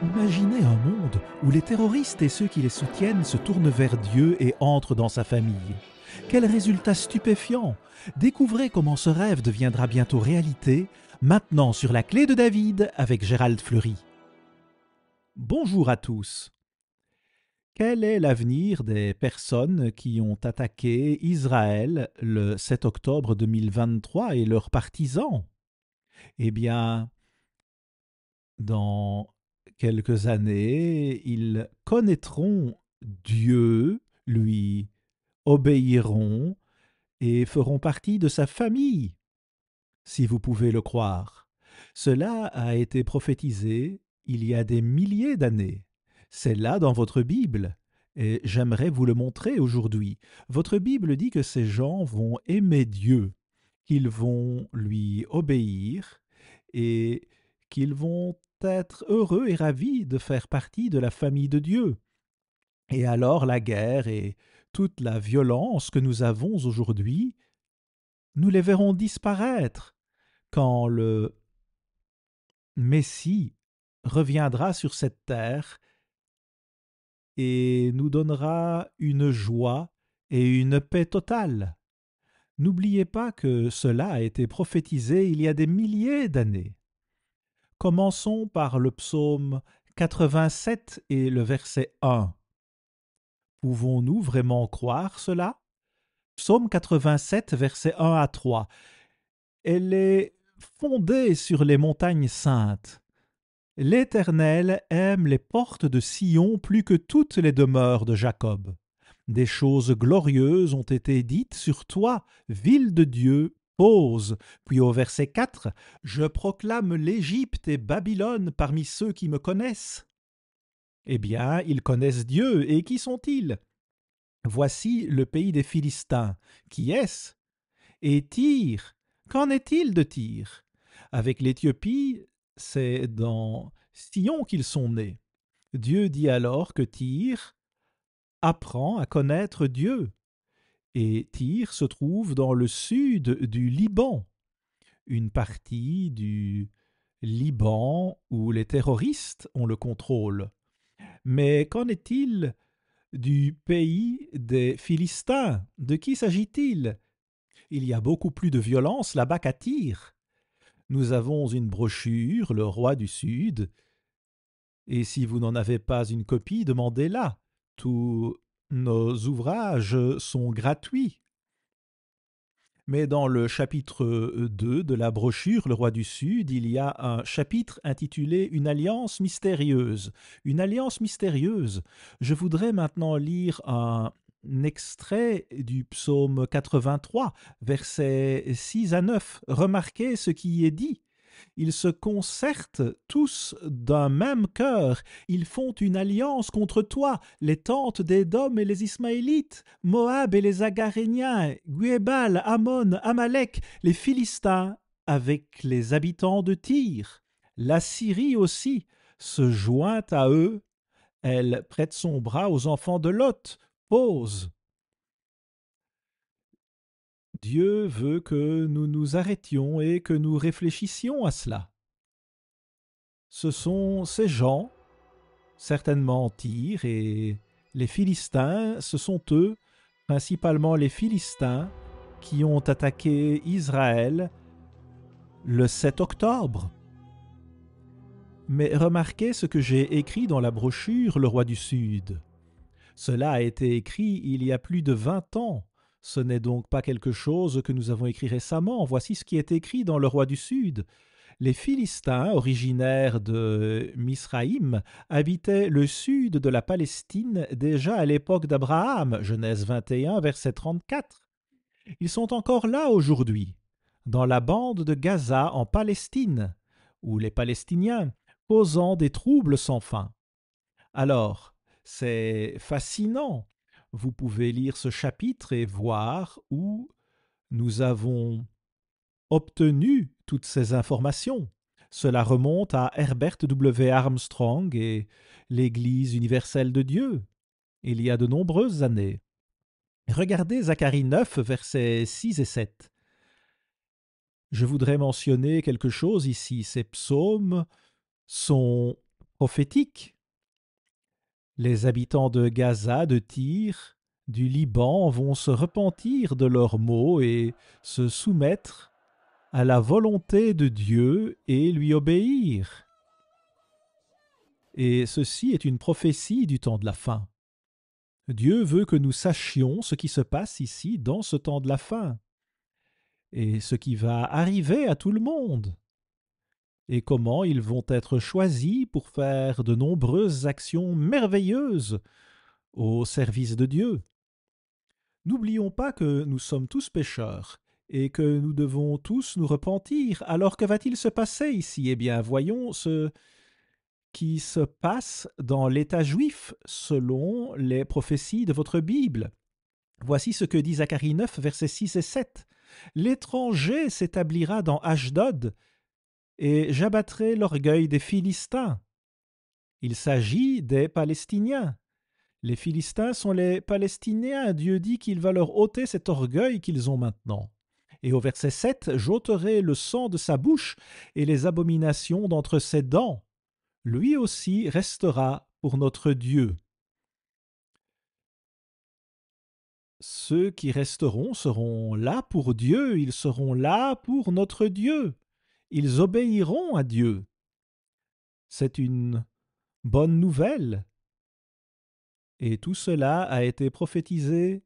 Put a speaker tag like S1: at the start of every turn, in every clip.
S1: Imaginez un monde où les terroristes et ceux qui les soutiennent se tournent vers Dieu et entrent dans sa famille. Quel résultat stupéfiant! Découvrez comment ce rêve deviendra bientôt réalité, maintenant sur la clé de David avec Gérald Fleury. Bonjour à tous. Quel est l'avenir des personnes qui ont attaqué Israël le 7 octobre 2023 et leurs partisans? Eh bien, dans quelques années, ils connaîtront Dieu, lui obéiront et feront partie de sa famille, si vous pouvez le croire. Cela a été prophétisé il y a des milliers d'années. C'est là dans votre Bible, et j'aimerais vous le montrer aujourd'hui. Votre Bible dit que ces gens vont aimer Dieu, qu'ils vont lui obéir et qu'ils vont être heureux et ravis de faire partie de la famille de Dieu. Et alors la guerre et toute la violence que nous avons aujourd'hui, nous les verrons disparaître quand le Messie reviendra sur cette terre et nous donnera une joie et une paix totale. N'oubliez pas que cela a été prophétisé il y a des milliers d'années. Commençons par le psaume 87 et le verset 1. Pouvons-nous vraiment croire cela? Psaume 87, versets 1 à 3. Elle est fondée sur les montagnes saintes. L'Éternel aime les portes de Sion plus que toutes les demeures de Jacob. Des choses glorieuses ont été dites sur toi, ville de Dieu, pose. Puis au verset 4, je proclame l'Égypte et Babylone parmi ceux qui me connaissent. Eh bien, ils connaissent Dieu, et qui sont-ils? Voici le pays des Philistins. Qui est-ce? Et Tyr, qu'en est-il de Tyr? Avec l'Éthiopie, c'est dans Sion qu'ils sont nés. Dieu dit alors que Tyr apprend à connaître Dieu. Et Tyr se trouve dans le sud du Liban, une partie du Liban où les terroristes ont le contrôle. Mais qu'en est-il du pays des Philistins? De qui s'agit-il? Il y a beaucoup plus de violence là-bas qu'à Tyr. Nous avons une brochure, Le Roi du Sud, et si vous n'en avez pas une copie, demandez-la. Tous nos ouvrages sont gratuits. Mais dans le chapitre 2 de la brochure Le Roi du Sud, il y a un chapitre intitulé Une alliance mystérieuse. Une alliance mystérieuse. Je voudrais maintenant lire un extrait du psaume 83, versets 6 à 9. Remarquez ce qui y est dit. Ils se concertent tous d'un même cœur. Ils font une alliance contre toi, les tentes d'Édom et les Ismaélites, Moab et les Agaréniens, Guébal, Ammon, Amalek, les Philistins, avec les habitants de Tyr. La Syrie aussi se joint à eux. Elle prête son bras aux enfants de Lot. Pause. Dieu veut que nous nous arrêtions et que nous réfléchissions à cela. Ce sont ces gens, certainement Tyr et les Philistins, ce sont eux, principalement les Philistins, qui ont attaqué Israël le 7 octobre. Mais remarquez ce que j'ai écrit dans la brochure Le Roi du Sud. Cela a été écrit il y a plus de 20 ans. Ce n'est donc pas quelque chose que nous avons écrit récemment. Voici ce qui est écrit dans Le Roi du Sud. Les Philistins, originaires de Misraïm, habitaient le sud de la Palestine déjà à l'époque d'Abraham, Genèse 21, verset 34. Ils sont encore là aujourd'hui, dans la bande de Gaza en Palestine, où les Palestiniens, causant des troubles sans fin. Alors, c'est fascinant. Vous pouvez lire ce chapitre et voir où nous avons obtenu toutes ces informations. Cela remonte à Herbert W. Armstrong et l'Église universelle de Dieu, il y a de nombreuses années. Regardez Zacharie 9, versets 6 et 7. Je voudrais mentionner quelque chose ici. Ces psaumes sont prophétique. Les habitants de Gaza, de Tyr, du Liban vont se repentir de leurs maux et se soumettre à la volonté de Dieu et lui obéir. Et ceci est une prophétie du temps de la fin. Dieu veut que nous sachions ce qui se passe ici dans ce temps de la fin, et ce qui va arriver à tout le monde, et comment ils vont être choisis pour faire de nombreuses actions merveilleuses au service de Dieu. N'oublions pas que nous sommes tous pécheurs, et que nous devons tous nous repentir. Alors que va-t-il se passer ici? Eh bien, voyons ce qui se passe dans l'État juif selon les prophéties de votre Bible. Voici ce que dit Zacharie 9, versets 6 et 7. L'étranger s'établira dans Ashdod, et j'abattrai l'orgueil des Philistins. Il s'agit des Palestiniens. Les Philistins sont les Palestiniens. Dieu dit qu'il va leur ôter cet orgueil qu'ils ont maintenant. Et au verset 7, j'ôterai le sang de sa bouche et les abominations d'entre ses dents. Lui aussi restera pour notre Dieu. Ceux qui resteront seront là pour Dieu, ils seront là pour notre Dieu. Ils obéiront à Dieu. C'est une bonne nouvelle. Et tout cela a été prophétisé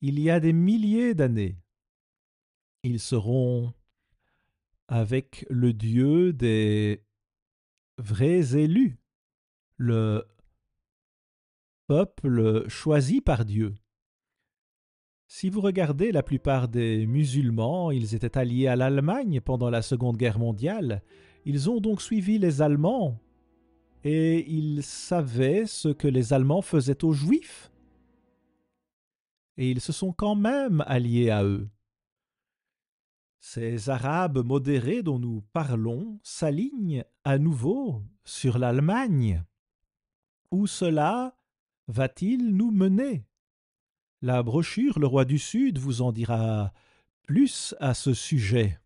S1: il y a des milliers d'années. Ils seront avec le Dieu des vrais élus, le peuple choisi par Dieu. Si vous regardez la plupart des musulmans, ils étaient alliés à l'Allemagne pendant la Seconde Guerre mondiale. Ils ont donc suivi les Allemands et ils savaient ce que les Allemands faisaient aux Juifs. Et ils se sont quand même alliés à eux. Ces Arabes modérés dont nous parlons s'alignent à nouveau sur l'Allemagne. Où cela va-t-il nous mener? La brochure Le Roi du Sud vous en dira plus à ce sujet.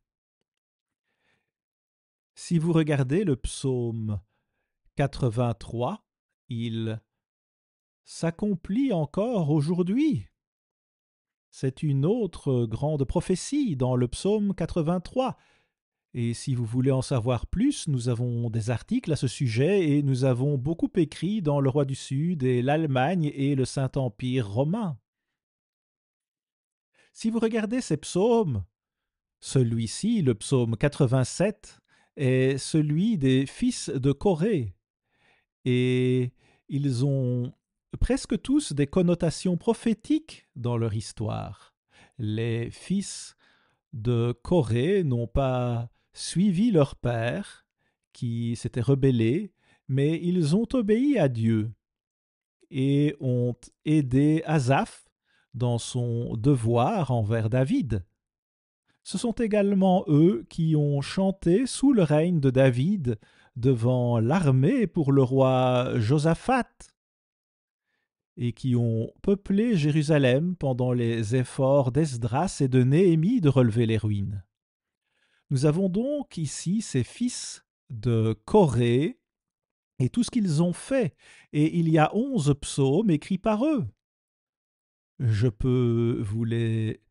S1: Si vous regardez le psaume 83, il s'accomplit encore aujourd'hui. C'est une autre grande prophétie dans le psaume 83. Et si vous voulez en savoir plus, nous avons des articles à ce sujet et nous avons beaucoup écrit dans Le Roi du Sud et l'Allemagne et le Saint-Empire romain. Si vous regardez ces psaumes, celui-ci, le psaume 87, est celui des fils de Corée. Et ils ont presque tous des connotations prophétiques dans leur histoire. Les fils de Corée n'ont pas suivi leur père, qui s'était rebellé, mais ils ont obéi à Dieu et ont aidé Asaph dans son devoir envers David. Ce sont également eux qui ont chanté sous le règne de David devant l'armée pour le roi Josaphat et qui ont peuplé Jérusalem pendant les efforts d'Esdras et de Néhémie de relever les ruines. Nous avons donc ici ces fils de Corée et tout ce qu'ils ont fait, et il y a 11 psaumes écrits par eux. Je peux vous les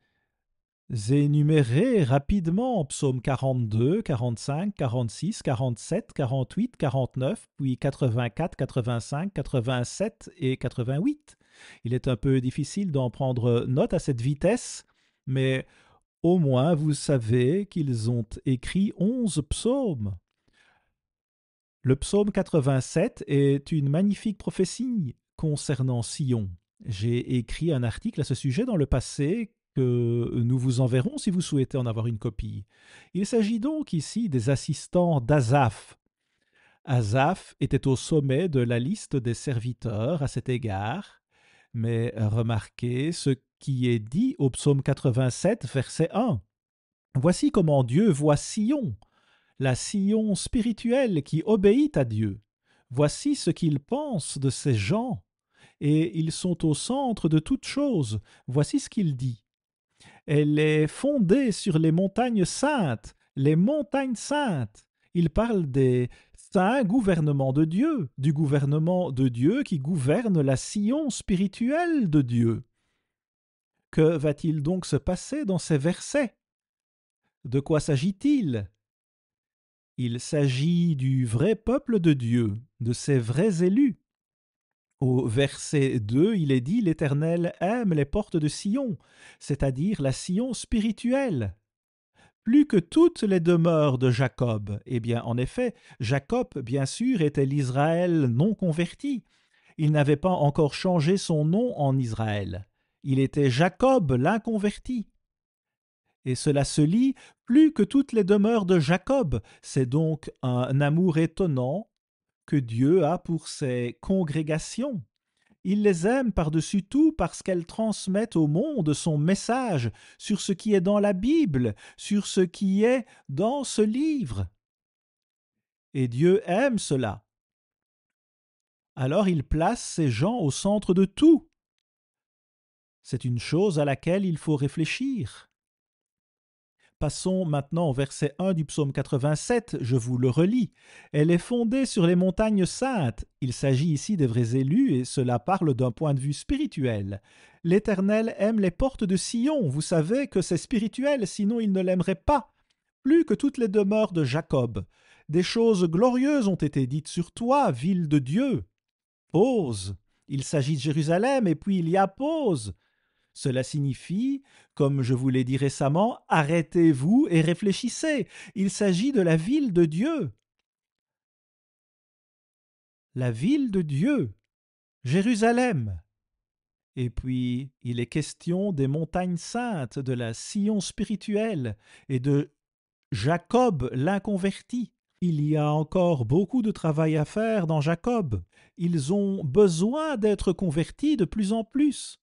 S1: énumérer rapidement: psaume 42, 45, 46, 47, 48, 49, puis 84, 85, 87 et 88. Il est un peu difficile d'en prendre note à cette vitesse, mais au moins vous savez qu'ils ont écrit 11 psaumes. Le psaume 87 est une magnifique prophétie concernant Sion. J'ai écrit un article à ce sujet dans le passé que nous vous enverrons si vous souhaitez en avoir une copie. Il s'agit donc ici des assistants d'Asaph. Asaph était au sommet de la liste des serviteurs à cet égard, mais remarquez ce qui est dit au psaume 87, verset 1. Voici comment Dieu voit Sion, la Sion spirituelle qui obéit à Dieu. Voici ce qu'il pense de ces gens, et ils sont au centre de toutes choses. Voici ce qu'il dit. Elle est fondée sur les montagnes saintes, les montagnes saintes. Il parle des saint gouvernement de Dieu, du gouvernement de Dieu qui gouverne la sillon spirituelle de Dieu. Que va-t-il donc se passer dans ces versets? De quoi s'agit-il? Il s'agit du vrai peuple de Dieu, de ses vrais élus. Au verset 2, il est dit « L'Éternel aime les portes de Sion », c'est-à-dire la Sion spirituelle. Plus que toutes les demeures de Jacob. Eh bien, en effet, Jacob, bien sûr, était l'Israël non converti. Il n'avait pas encore changé son nom en Israël. Il était Jacob l'inconverti. Et cela se lit plus que toutes les demeures de Jacob. C'est donc un amour étonnant que Dieu a pour ses congrégations. Il les aime par-dessus tout parce qu'elles transmettent au monde son message sur ce qui est dans la Bible, sur ce qui est dans ce livre. Et Dieu aime cela. Alors il place ces gens au centre de tout. C'est une chose à laquelle il faut réfléchir. Passons maintenant au verset 1 du psaume 87, je vous le relis. Elle est fondée sur les montagnes saintes. Il s'agit ici des vrais élus et cela parle d'un point de vue spirituel. L'Éternel aime les portes de Sion. Vous savez que c'est spirituel, sinon il ne l'aimerait pas. Plus que toutes les demeures de Jacob. Des choses glorieuses ont été dites sur toi, ville de Dieu. Pause. Il s'agit de Jérusalem et puis il y a pause. Cela signifie, comme je vous l'ai dit récemment, arrêtez-vous et réfléchissez. Il s'agit de la ville de Dieu. La ville de Dieu, Jérusalem. Et puis, il est question des montagnes saintes, de la Sion spirituelle et de Jacob l'inconverti. Il y a encore beaucoup de travail à faire dans Jacob. Ils ont besoin d'être convertis de plus en plus.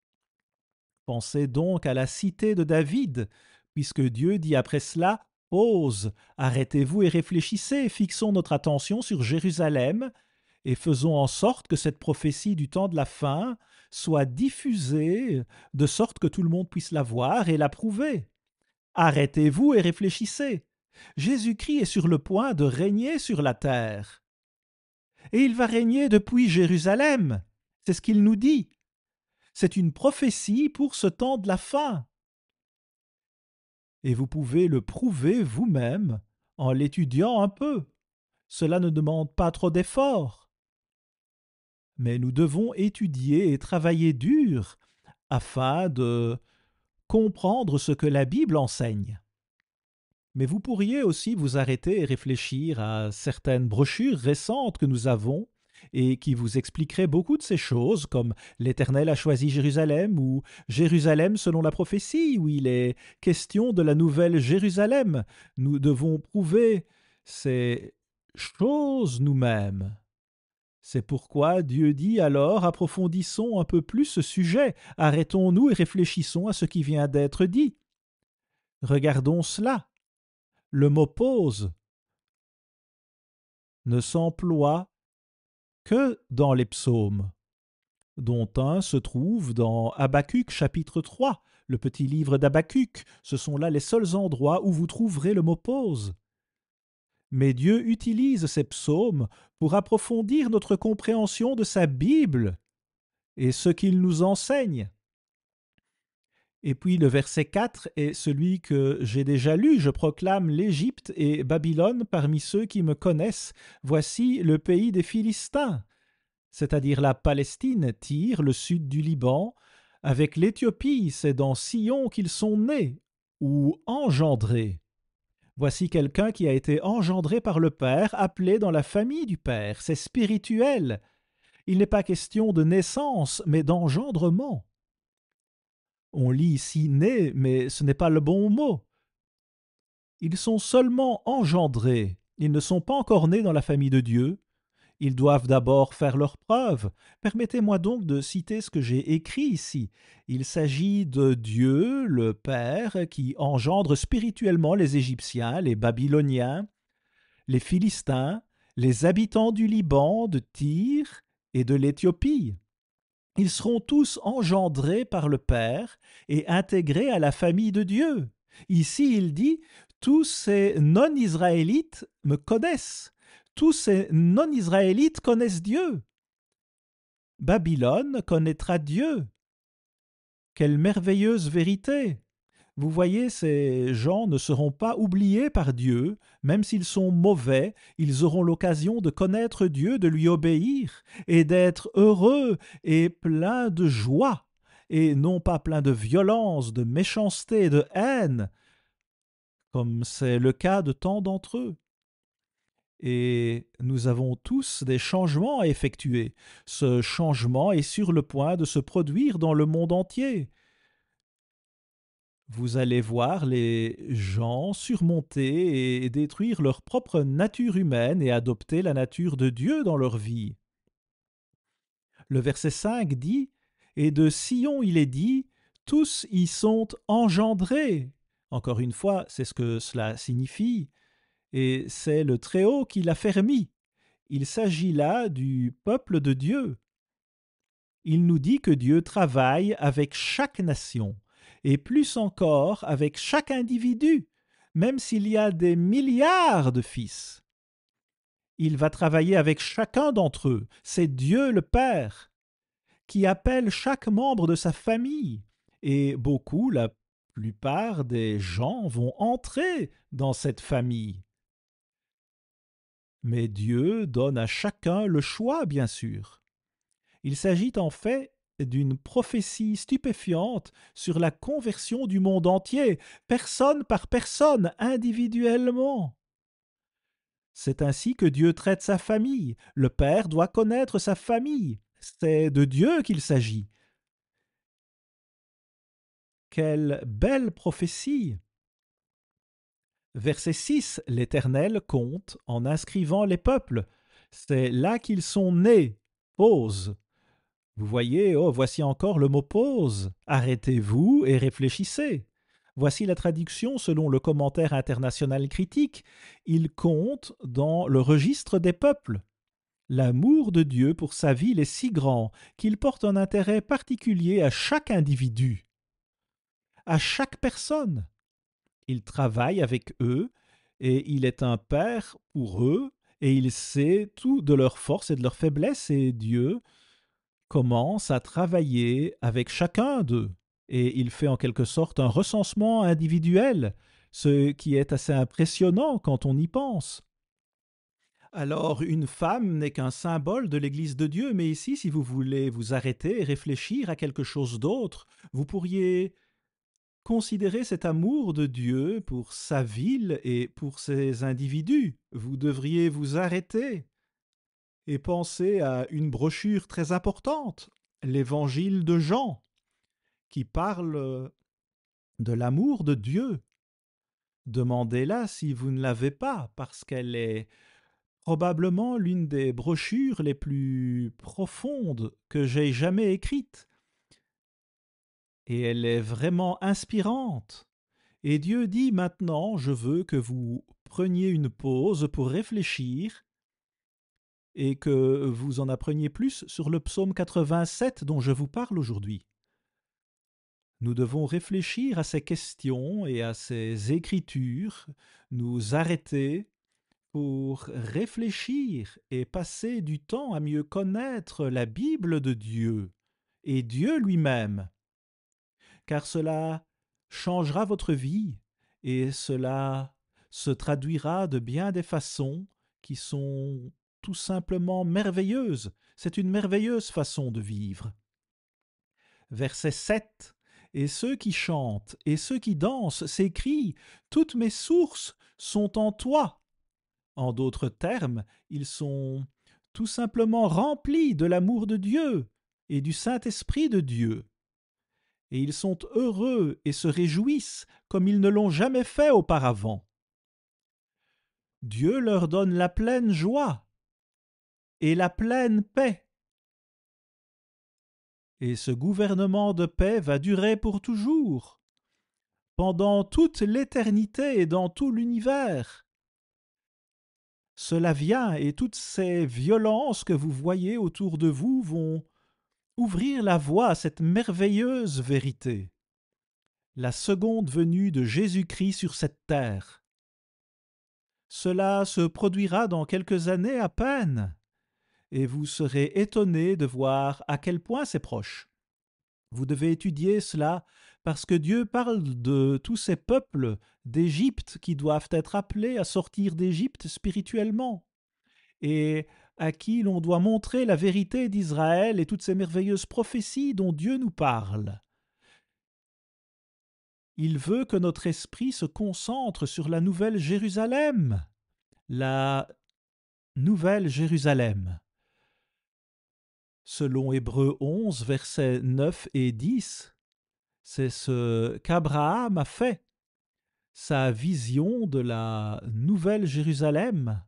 S1: Pensez donc à la cité de David, puisque Dieu dit après cela « Pause, arrêtez-vous et réfléchissez, fixons notre attention sur Jérusalem et faisons en sorte que cette prophétie du temps de la fin soit diffusée de sorte que tout le monde puisse la voir et l'approuver. Arrêtez-vous et réfléchissez. Jésus-Christ est sur le point de régner sur la terre. Et il va régner depuis Jérusalem. C'est ce qu'il nous dit. C'est une prophétie pour ce temps de la fin. Et vous pouvez le prouver vous-même en l'étudiant un peu. Cela ne demande pas trop d'efforts. Mais nous devons étudier et travailler dur afin de comprendre ce que la Bible enseigne. Mais vous pourriez aussi vous arrêter et réfléchir à certaines brochures récentes que nous avons et qui vous expliqueraient beaucoup de ces choses, comme l'Éternel a choisi Jérusalem ou Jérusalem selon la prophétie, où il est question de la nouvelle Jérusalem. Nous devons prouver ces choses nous-mêmes. C'est pourquoi Dieu dit alors, approfondissons un peu plus ce sujet, arrêtons-nous et réfléchissons à ce qui vient d'être dit. Regardons cela. Le mot pause ne s'emploie que dans les psaumes, dont un se trouve dans Habacuc chapitre 3, le petit livre d'Habacuc. Ce sont là les seuls endroits où vous trouverez le mot pause. Mais Dieu utilise ces psaumes pour approfondir notre compréhension de sa Bible et ce qu'il nous enseigne. Et puis le verset 4 est celui que j'ai déjà lu. Je proclame l'Égypte et Babylone parmi ceux qui me connaissent. Voici le pays des Philistins, c'est-à-dire la Palestine, Tyr, le sud du Liban. Avec l'Éthiopie, c'est dans Sion qu'ils sont nés ou engendrés. Voici quelqu'un qui a été engendré par le Père, appelé dans la famille du Père. C'est spirituel. Il n'est pas question de naissance, mais d'engendrement. On lit ici « né », mais ce n'est pas le bon mot. Ils sont seulement engendrés. Ils ne sont pas encore nés dans la famille de Dieu. Ils doivent d'abord faire leurs preuves. Permettez-moi donc de citer ce que j'ai écrit ici. Il s'agit de Dieu, le Père, qui engendre spirituellement les Égyptiens, les Babyloniens, les Philistins, les habitants du Liban, de Tyr et de l'Éthiopie. Ils seront tous engendrés par le Père et intégrés à la famille de Dieu. Ici, il dit « Tous ces non-Israélites me connaissent. tous ces non-Israélites connaissent Dieu. Babylone connaîtra Dieu. Quelle merveilleuse vérité! Vous voyez, ces gens ne seront pas oubliés par Dieu, même s'ils sont mauvais, ils auront l'occasion de connaître Dieu, de lui obéir, et d'être heureux et pleins de joie, et non pas pleins de violence, de méchanceté, de haine, comme c'est le cas de tant d'entre eux. Et nous avons tous des changements à effectuer. Ce changement est sur le point de se produire dans le monde entier. Vous allez voir les gens surmonter et détruire leur propre nature humaine et adopter la nature de Dieu dans leur vie. Le verset 5 dit « Et de Sion il est dit, tous y sont engendrés ». Encore une fois, c'est ce que cela signifie, et c'est le Très-Haut qui l'a fermi. Il s'agit là du peuple de Dieu. Il nous dit que Dieu travaille avec chaque nation, et plus encore avec chaque individu, même s'il y a des milliards de fils. Il va travailler avec chacun d'entre eux. C'est Dieu le Père qui appelle chaque membre de sa famille. Et beaucoup, la plupart des gens vont entrer dans cette famille. Mais Dieu donne à chacun le choix, bien sûr. Il s'agit en fait d'une prophétie stupéfiante sur la conversion du monde entier, personne par personne, individuellement. C'est ainsi que Dieu traite sa famille. Le Père doit connaître sa famille. C'est de Dieu qu'il s'agit. Quelle belle prophétie! Verset 6, l'Éternel compte en inscrivant les peuples. C'est là qu'ils sont nés. Pause. Vous voyez, oh, voici encore le mot pause. Arrêtez-vous et réfléchissez. Voici la traduction selon le commentaire international critique. Il compte dans le registre des peuples. L'amour de Dieu pour sa ville est si grand qu'il porte un intérêt particulier à chaque individu, à chaque personne. Il travaille avec eux et il est un père pour eux et il sait tout de leurs forces et de leurs faiblesses et Dieu commence à travailler avec chacun d'eux et il fait en quelque sorte un recensement individuel, ce qui est assez impressionnant quand on y pense. Alors, une femme n'est qu'un symbole de l'Église de Dieu, mais ici, si vous voulez vous arrêter et réfléchir à quelque chose d'autre, vous pourriez considérer cet amour de Dieu pour sa ville et pour ses individus. Vous devriez vous arrêter et penser à une brochure très importante, l'Évangile de Jean, qui parle de l'amour de Dieu. Demandez-la si vous ne l'avez pas, parce qu'elle est probablement l'une des brochures les plus profondes que j'ai jamais écrites. Et elle est vraiment inspirante. Et Dieu dit maintenant, je veux que vous preniez une pause pour réfléchir et que vous en appreniez plus sur le psaume 87 dont je vous parle aujourd'hui. Nous devons réfléchir à ces questions et à ces écritures, nous arrêter pour réfléchir et passer du temps à mieux connaître la Bible de Dieu et Dieu lui-même, car cela changera votre vie et cela se traduira de bien des façons qui sont tout simplement merveilleuses. C'est une merveilleuse façon de vivre. Verset 7. Et ceux qui chantent et ceux qui dansent s'écrient, toutes mes sources sont en toi. En d'autres termes, ils sont tout simplement remplis de l'amour de Dieu et du Saint-Esprit de Dieu. Et ils sont heureux et se réjouissent comme ils ne l'ont jamais fait auparavant. Dieu leur donne la pleine joie et la pleine paix. Et ce gouvernement de paix va durer pour toujours, pendant toute l'éternité et dans tout l'univers. Cela vient et toutes ces violences que vous voyez autour de vous vont ouvrir la voie à cette merveilleuse vérité, la seconde venue de Jésus-Christ sur cette terre. Cela se produira dans quelques années à peine, et vous serez étonnés de voir à quel point c'est proche. Vous devez étudier cela parce que Dieu parle de tous ces peuples d'Égypte qui doivent être appelés à sortir d'Égypte spirituellement et à qui l'on doit montrer la vérité d'Israël et toutes ces merveilleuses prophéties dont Dieu nous parle. Il veut que notre esprit se concentre sur la nouvelle Jérusalem. La nouvelle Jérusalem. Selon Hébreux 11, versets 9 et 10, c'est ce qu'Abraham a fait. Sa vision de la nouvelle Jérusalem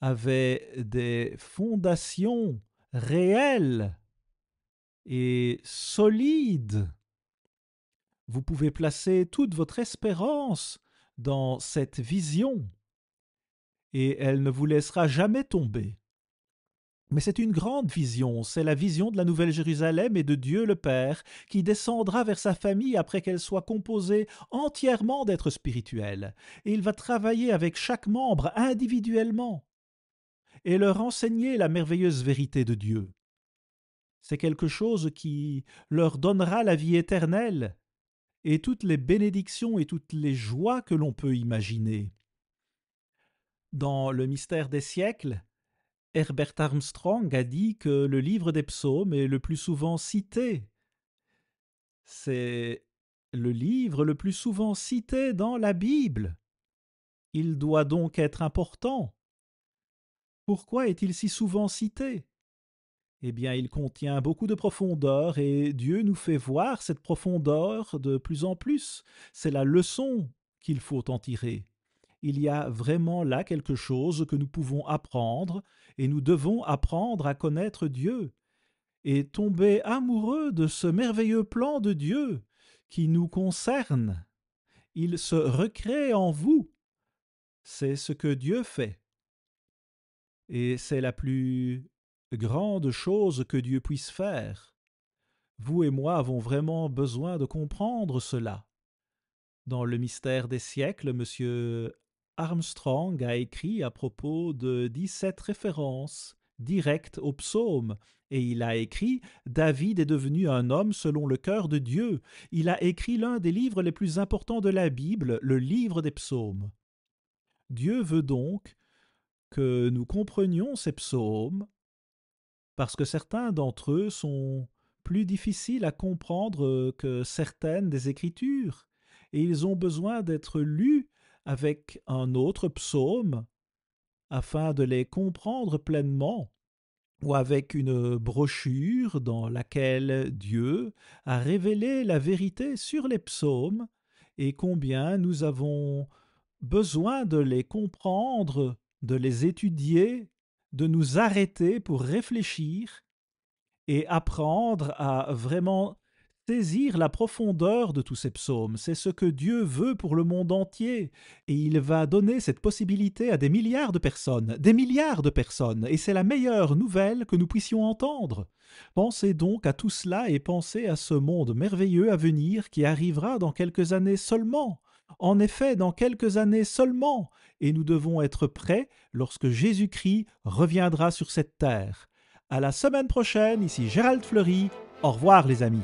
S1: avait des fondations réelles et solides. Vous pouvez placer toute votre espérance dans cette vision et elle ne vous laissera jamais tomber. Mais c'est une grande vision, c'est la vision de la Nouvelle Jérusalem et de Dieu le Père qui descendra vers sa famille après qu'elle soit composée entièrement d'êtres spirituels. Et il va travailler avec chaque membre individuellement et leur enseigner la merveilleuse vérité de Dieu. C'est quelque chose qui leur donnera la vie éternelle et toutes les bénédictions et toutes les joies que l'on peut imaginer. Dans le mystère des siècles, Herbert Armstrong a dit que le livre des psaumes est le plus souvent cité. C'est le livre le plus souvent cité dans la Bible. Il doit donc être important. Pourquoi est-il si souvent cité? Eh bien, il contient beaucoup de profondeur et Dieu nous fait voir cette profondeur de plus en plus. C'est la leçon qu'il faut en tirer. Il y a vraiment là quelque chose que nous pouvons apprendre et nous devons apprendre à connaître Dieu et tomber amoureux de ce merveilleux plan de Dieu qui nous concerne. Il se recrée en vous. C'est ce que Dieu fait. Et c'est la plus grande chose que Dieu puisse faire. Vous et moi avons vraiment besoin de comprendre cela. Dans le mystère des siècles, M. Armstrong a écrit à propos de 17 références directes aux psaumes, et il a écrit « David est devenu un homme selon le cœur de Dieu ». Il a écrit l'un des livres les plus importants de la Bible, le livre des psaumes. Dieu veut donc que nous comprenions ces psaumes, parce que certains d'entre eux sont plus difficiles à comprendre que certaines des Écritures, et ils ont besoin d'être lus avec un autre psaume afin de les comprendre pleinement, ou avec une brochure dans laquelle Dieu a révélé la vérité sur les psaumes et combien nous avons besoin de les comprendre, de les étudier, de nous arrêter pour réfléchir et apprendre à vraiment saisir la profondeur de tous ces psaumes. C'est ce que Dieu veut pour le monde entier. Et il va donner cette possibilité à des milliards de personnes, et c'est la meilleure nouvelle que nous puissions entendre. Pensez donc à tout cela et pensez à ce monde merveilleux à venir qui arrivera dans quelques années seulement. En effet, dans quelques années seulement, et nous devons être prêts lorsque Jésus-Christ reviendra sur cette terre. À la semaine prochaine, ici Gérald Fleury. Au revoir les amis.